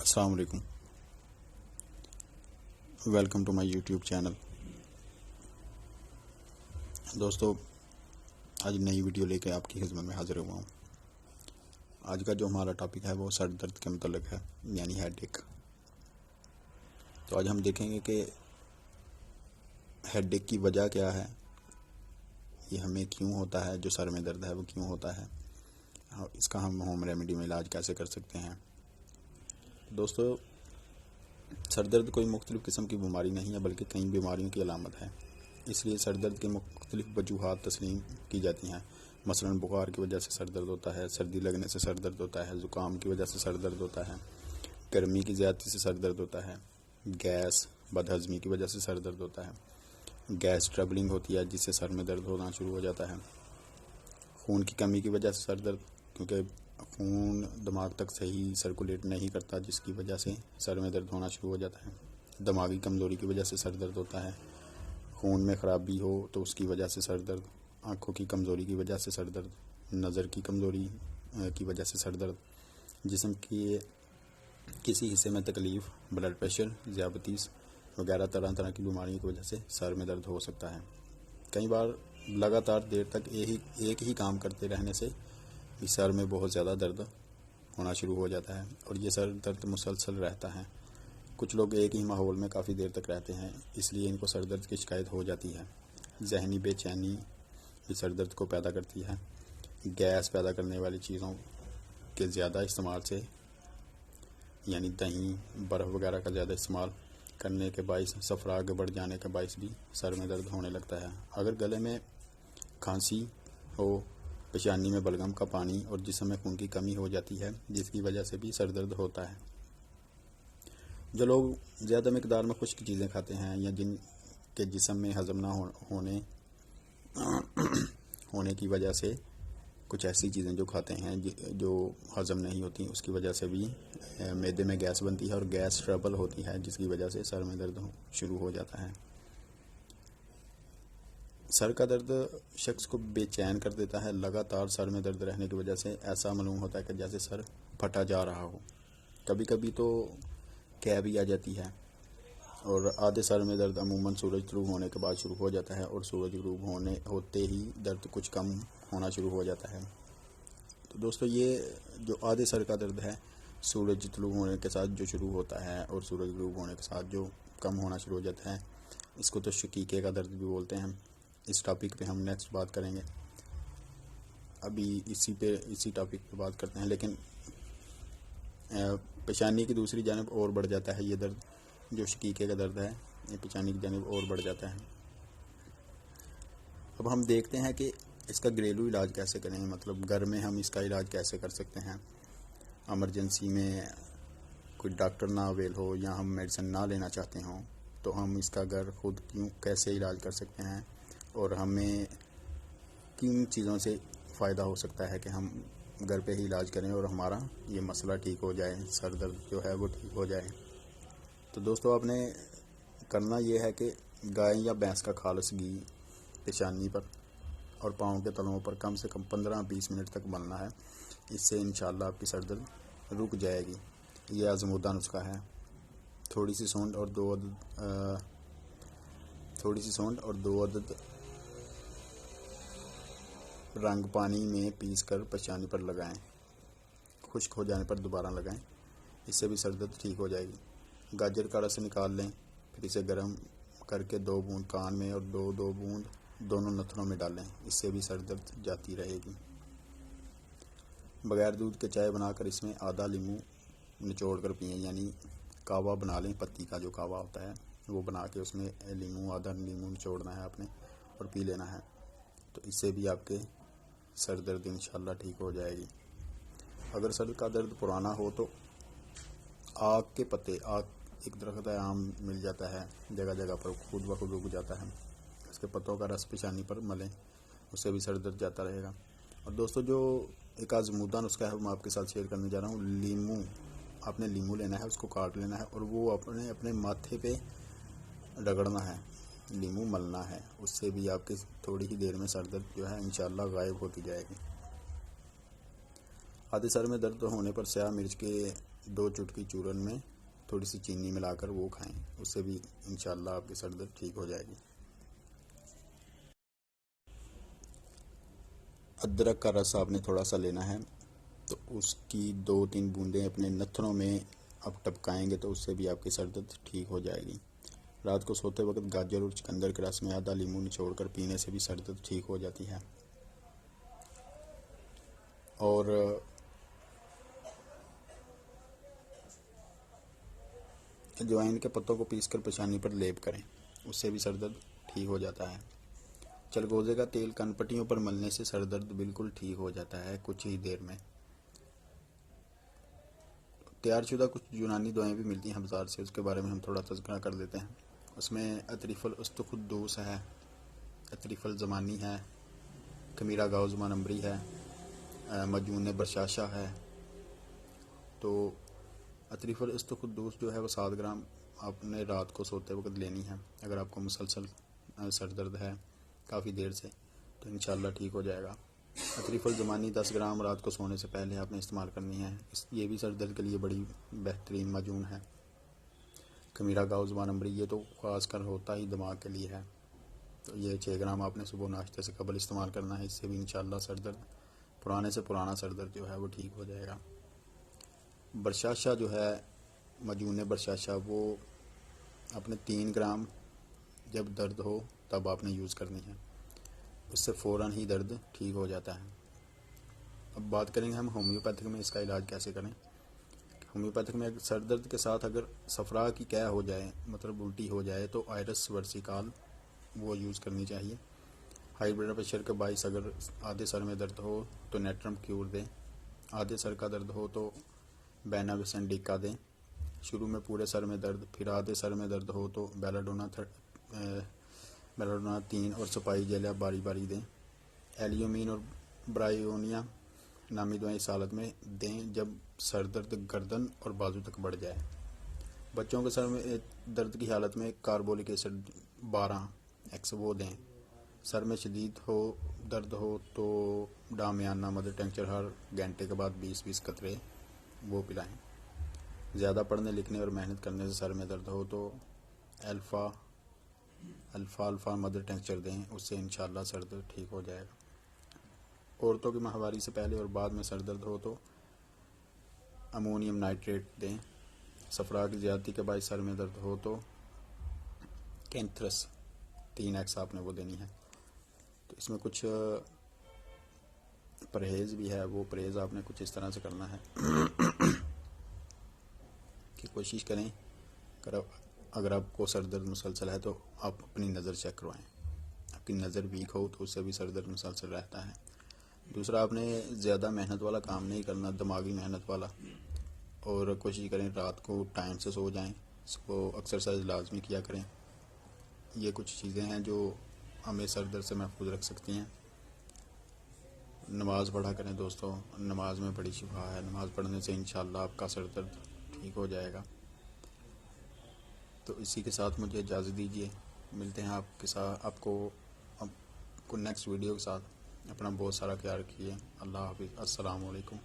السلام علیکم، welcome to my YouTube channel. دوستو، آج نئی ویڈیو لے کے آپ کی خدمت میں حاضر ہوا ہوں۔ آج کا جو ہمارا ٹاپک ہے وہ سر درد کے متعلق ہے، یعنی ہیڈ ایک۔ تو آج ہم دیکھیں گے کہ ہیڈ ایک کی وجہ کیا ہے، یہ ہمیں کیوں ہوتا ہے، جو سر میں درد ہے وہ کیوں ہوتا ہے، اس کا ہم ہوم ریمیڈی میں علاج کیسے کر سکتے ہیں۔ دوستو، سر درد کوئی مختلف قسم کی بیماری نہیں ہے بلکہ کئی بیماریوں کی علامت ہے۔ اس لیے سر درد کے مختلف وجوہات تسلیم کی جاتی ہیں۔ مثلا بخار کی وجہ سے سر درد ہوتا ہے، سردی لگنے سے سر درد ہوتا ہے، زکام کی وجہ سے سر درد ہوتا ہے، گرمی کی زیادتی سے سر درد ہوتا ہے، گیس بد ہضمی کی وجہ سے سر درد ہوتا ہے، گیس ٹربلنگ ہوتی ہے جس سے سر میں درد ہونا شروع ہو جاتا ہے، خون کی کمی کی وجہ سے سر درد، کیونکہ خون دماغ تک صحیح سرکولیٹ نہیں کرتا جس کی وجہ سے سر میں درد ہونا شروع ہو جاتا ہے، دماغی کمزوری کی وجہ سے سر درد ہوتا ہے، خون میں خرابی ہو تو اس کی وجہ سے سر درد، آنکھوں کی کمزوری کی وجہ سے سر درد، نظر کی کمزوری کی وجہ سے سر درد، جسم کی کسی حصے میں تکلیف، بلڈ پریشر، ذیابیطس وغیرہ طرح طرح کی بیماریوں کی وجہ سے سر میں درد ہو سکتا ہے۔ کئی بار لگاتار دیر تک ایک ہی کام کرتے رہنے سے بھی سر میں بہت زیادہ درد ہونا شروع ہو جاتا ہے اور یہ سر درد مسلسل رہتا ہے۔ کچھ لوگ ایک ہی ماحول میں کافی دیر تک رہتے ہیں، اس لیے ان کو سر درد کی شکایت ہو جاتی ہے۔ ذہنی بے چینی بھی سر درد کو پیدا کرتی ہے۔ گیس پیدا کرنے والی چیزوں کے زیادہ استعمال سے، یعنی دہی، برف وغیرہ کا زیادہ استعمال کرنے کے باعث سفر آگے بڑھ جانے کے باعث بھی سر میں درد ہونے لگتا ہے۔ اگر گلے میں کھانسی ہو، پیشانی میں بلغم کا پانی اور جسم میں خون کی کمی ہو جاتی ہے جس کی وجہ سے بھی سر درد ہوتا ہے۔ جو لوگ زیادہ مقدار میں خشک چیزیں کھاتے ہیں یا جن کے جسم میں ہضم نہ ہونے کی وجہ سے کچھ ایسی چیزیں جو کھاتے ہیں جو ہضم نہیں ہوتی، اس کی وجہ سے بھی معدے میں گیس بنتی ہے اور گیس ٹربل ہوتی ہے جس کی وجہ سے سر میں درد شروع ہو جاتا ہے۔ سر کا درد شخص کو بے چین کر دیتا ہے۔ لگاتار سر میں درد رہنے کی وجہ سے ایسا معلوم ہوتا ہے کہ جیسے سر پھٹا جا رہا ہو۔ کبھی کبھی تو کیب بھی آ جاتی ہے اور آدھے سر میں درد عموماً سورج طلوع ہونے کے بعد شروع ہو جاتا ہے اور سورج غروب ہوتے ہی درد کچھ کم ہونا شروع ہو جاتا ہے۔ تو دوستو، یہ جو آدھے سر کا درد ہے سورج طلوع ہونے کے ساتھ جو شروع ہوتا ہے اور سورج غروب ہونے کے ساتھ جو کم ہونا شروع ہو جاتا ہے، اس کو تو شقیقے کا درد بھی بولتے ہیں۔ اس ٹاپک پہ ہم نیکسٹ بات کریں گے، ابھی اسی ٹاپک پہ بات کرتے ہیں۔ لیکن پیشانی کی دوسری جانب اور بڑھ جاتا ہے یہ درد، جو شقیقے کا درد ہے یہ پیشانی کی جانب اور بڑھ جاتا ہے۔ اب ہم دیکھتے ہیں کہ اس کا گھریلو علاج کیسے کریں، مطلب گھر میں ہم اس کا علاج کیسے کر سکتے ہیں۔ ایمرجنسی میں کوئی ڈاکٹر نہ اویل ہو یا ہم میڈیسن نہ لینا چاہتے ہوں تو ہم اس کا گھر خود کیسے علاج کر سکتے ہیں اور ہمیں کن چیزوں سے فائدہ ہو سکتا ہے کہ ہم گھر پہ ہی علاج کریں اور ہمارا یہ مسئلہ ٹھیک ہو جائے، سر درد جو ہے وہ ٹھیک ہو جائے۔ تو دوستو، آپ نے کرنا یہ ہے کہ گائے یا بھینس کا خالص گھی پیشانی پر اور پاؤں کے تلوؤں پر کم سے کم 15-20 منٹ تک ملنا ہے۔ اس سے انشاءاللہ آپ کی سر درد رک جائے گی۔ یہ آزمودہ نسخہ ہے۔ تھوڑی سی سونڈ اور دو عدد رنگ پانی میں پیس کر پیشانی پر لگائیں۔ خشک ہو جانے پر دوبارہ لگائیں، اس سے بھی سر درد ٹھیک ہو جائے گی۔ گاجر کا رس نکال لیں، پھر اسے گرم کر کے 2 بوند کان میں اور 2 بوند دونوں نتنوں میں ڈالیں، اس سے بھی سر درد جاتی رہے گی۔ بغیر دودھ کے چائے بنا کر اس میں آدھا لیمو نچوڑ کر پئیں، یعنی کہوہ بنا لیں، پتی کا جو کہوہ ہوتا ہے وہ بنا کے اس میں آدھا لیمو نچوڑنا ہے آپ نے اور پی لینا ہے، تو اس سے بھی آپ کے سر درد انشاءاللہ ٹھیک ہو جائے گی۔ اگر سر کا درد پرانا ہو تو آک کے پتے، ایک درخت عام مل جاتا ہے جگہ جگہ پر، خود بخود اگ جاتا ہے، اس کے پتوں کا رس پیشانی پر ملیں، اس سے بھی سر درد جاتا رہے گا۔ اور دوستو، جو ایک آزمودہ نسخہ ہے وہ میں آپ کے ساتھ شیئر کرنے جا رہا ہوں۔ آپ نے لیمو لینا ہے، اس کو کاٹ لینا ہے اور وہ اپنے ماتھے پہ رگڑنا ہے، لیمو ملنا ہے، اس سے بھی آپ کے تھوڑی ہی دیر میں سر درد جو ہے انشاءاللہ غائب ہوتی جائے گی۔ آدھے سر میں درد ہونے پر سیاہ مرچ کے 2 چٹکی چورن میں تھوڑی سی چینی ملا کر وہ کھائیں، اس سے بھی انشاءاللہ آپ کی سر درد ٹھیک ہو جائے گی۔ ادرک کا رس آپ نے تھوڑا سا لینا ہے، تو اس کی 2-3 بوندیں اپنے نتھنوں میں آپ ٹپکائیں گے تو اس سے بھی آپ کی سر درد ٹھیک ہو جائے گی۔ رات کو سوتے وقت گاجر اور چقندر کے رس میں آدھا لیموں نچوڑ کر پینے سے بھی سر درد ٹھیک ہو جاتی ہے۔ اور اجوائن کے پتوں کو پیس کر پیشانی پر لیپ کریں، اس سے بھی سر درد ٹھیک ہو جاتا ہے۔ چلگوزے کا تیل کن پٹیوں پر ملنے سے سر درد بالکل ٹھیک ہو جاتا ہے کچھ ہی دیر میں۔ تیار شدہ کچھ یونانی دعائیں بھی ملتی ہیں بازار سے، اس کے بارے میں ہم تھوڑا تذکرہ کر دیتے ہیں۔ اس میں عطریف الاستقدوس ہے، عطریف الزمانی ہے، خمیرہ گاؤ زمان امبری ہے، مجون برشاشہ ہے۔ تو عطریف الاستقدوس جو ہے وہ 7 گرام آپ نے رات کو سوتے وقت لینی ہے۔ اگر آپ کو مسلسل سر درد ہے کافی دیر سے تو انشاءاللہ ٹھیک ہو جائے گا۔ عطریف الزمانی 10 گرام رات کو سونے سے پہلے آپ نے استعمال کرنی ہے، یہ بھی سر درد کے لیے بڑی بہترین معجون ہے۔ خمیرہ گاؤ زمان امبری یہ تو خاص کر ہوتا ہی دماغ کے لیے ہے، تو یہ 6 گرام آپ نے صبح ناشتے سے قبل استعمال کرنا ہے، اس سے بھی انشاءاللہ سر درد پرانے سے پرانا سر درد جو ہے وہ ٹھیک ہو جائے گا۔ برشاشہ جو ہے معجون برشاشہ وہ آپ نے 3 گرام جب درد ہو تب آپ نے یوز کرنی ہے، اس سے فوراً ہی درد ٹھیک ہو جاتا ہے۔ اب بات کریں گے ہم ہومیوپیتھک میں اس کا علاج کیسے کریں۔ ہومیوپیتھک میں سر درد کے ساتھ اگر صفرا کی قے ہو جائے، مطلب الٹی ہو جائے، تو آئرس ورسیکال وہ یوز کرنی چاہیے۔ ہائی بلڈ پریشر کے باعث اگر آدھے سر میں درد ہو تو نیٹرم کیور دیں، آدھے سر کا درد ہو تو بینا وسنڈیکا دیں، شروع میں پورے سر میں درد، پھر آدھے سر میں درد ہو تو بیلاڈونا 3 اور سپائی جیلیا باری باری دیں۔ ایلیومین اور برائیونیا نامی دعائیں اس حالت میں دیں جب سر درد گردن اور بازو تک بڑھ جائے۔ بچوں کے سر میں درد کی حالت میں کاربولک ایسڈ 12x وہ دیں۔ سر میں شدید درد ہو تو ڈامیانا مدر ٹنکچر ہر گھنٹے کے بعد 20 قطرے وہ پلائیں۔ زیادہ پڑھنے لکھنے اور محنت کرنے سے سر میں درد ہو تو الفا مدر ٹنکچر دیں، اس سے انشاءاللہ سر درد ٹھیک ہو جائے گا۔ عورتوں کی ماہواری سے پہلے اور بعد میں سر درد ہو تو امونیم نائٹریٹ دیں۔ صفرا کی زیادتی کے باعث سر میں درد ہو تو کینتھرس 3x آپ نے وہ دینی ہے۔ تو اس میں کچھ پرہیز بھی ہے، وہ پرہیز آپ نے کچھ اس طرح سے کرنا ہے کہ کوشش کریں اگر آپ کو سر درد مسلسل ہے تو آپ اپنی نظر چیک کروائیں، آپ کی نظر ویک ہو تو اس سے بھی سر درد مسلسل رہتا ہے۔ دوسرا، آپ نے زیادہ محنت والا کام نہیں کرنا، دماغی محنت والا، اور کوشش کریں رات کو ٹائم سے سو جائیں، صبح ایکسرسائز لازمی کیا کریں۔ یہ کچھ چیزیں ہیں جو ہمیں سر درد سے محفوظ رکھ سکتی ہیں۔ نماز پڑھا کریں دوستو، نماز میں بڑی شفا ہے، نماز پڑھنے سے انشاءاللہ آپ کا سر درد ٹھیک ہو جائے گا۔ تو اسی کے ساتھ مجھے اجازت دیجیے، ملتے ہیں آپ کے ساتھ، آپ کو نیکسٹ ویڈیو کے ساتھ۔ اپنا بہت سارا خیال رکھیے۔ اللہ حافظ، السلام علیکم۔